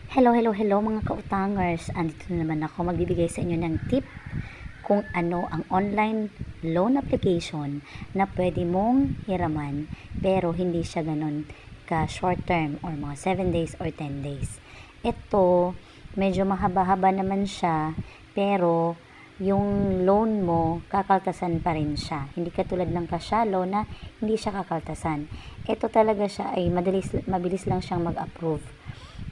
Hello mga kautangers. Andito na naman ako magbibigay sa inyo ng tip kung ano ang online loan application na pwede mong hiraman pero hindi siya ganun ka short term or mga 7 days or 10 days. Ito, medyo mahaba-haba naman siya pero yung loan mo, kakaltasan pa rin siya. Hindi katulad ng cash-loan na hindi siya kakaltasan. Ito talaga siya ay mabilis lang siyang mag-approve.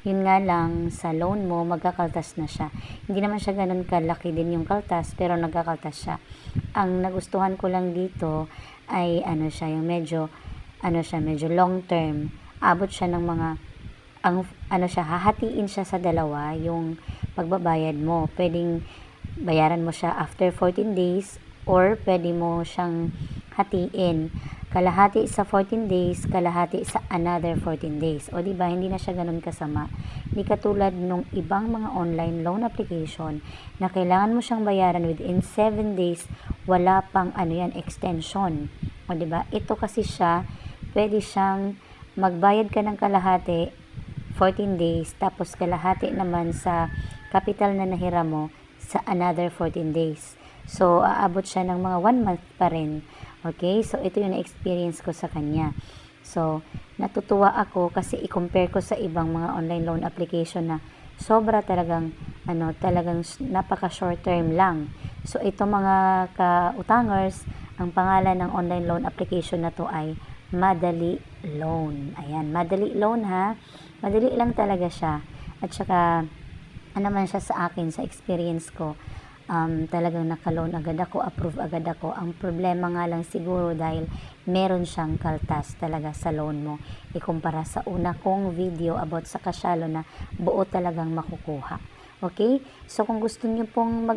Yun nga lang, sa loan mo, magkakaltas na siya. Hindi naman siya ganun kalaki din yung kaltas, pero nagkakaltas siya. Ang nagustuhan ko lang dito ay yung medyo long term. Abot siya ng mga hahatiin siya sa dalawa yung pagbabayad mo. Pwedeng bayaran mo siya after 14 days or pwede mo siyang hatiin. Kalahati sa 14 days, kalahati sa another 14 days. O diba, hindi na siya ganun kasama. Hindi katulad nung ibang mga online loan application na kailangan mo siyang bayaran within 7 days, wala pang extension. O diba, ito kasi siya, pwede siyang magbayad ka ng kalahati 14 days, tapos kalahati naman sa capital na nahiram mo sa another 14 days. So, aabot siya ng mga 1 month pa rin. Okay? So, ito yung na-experience ko sa kanya. So, natutuwa ako kasi i-compare ko sa ibang mga online loan application na sobra talagang napaka short term lang. So, ito mga ka-utangers, ang pangalan ng online loan application na to ay Madali Loan. Ayan, Madali Loan ha. Madali lang talaga siya. At saka, naman siya sa akin, sa experience ko. Talagang naka-loan agad ako, approve agad ako. Ang problema nga lang siguro dahil meron siyang kaltas talaga sa loan mo. Ikumpara sa una kong video about sa kasyalo na buo talagang makukuha. Okay? So, kung gusto niyo pong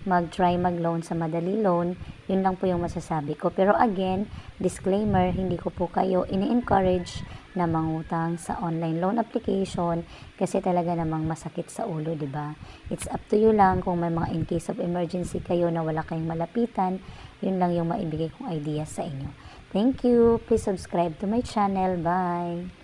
mag-try mag-loan sa Madali Loan, yun lang po yung masasabi ko. Pero again, disclaimer, hindi ko po kayo ini-encourage na mangutang sa online loan application kasi talaga namang masakit sa ulo, di ba? It's up to you lang kung may mga in case of emergency kayo na wala kayong malapitan, yun lang yung maibigay kong idea sa inyo. Thank you. Please subscribe to my channel. Bye.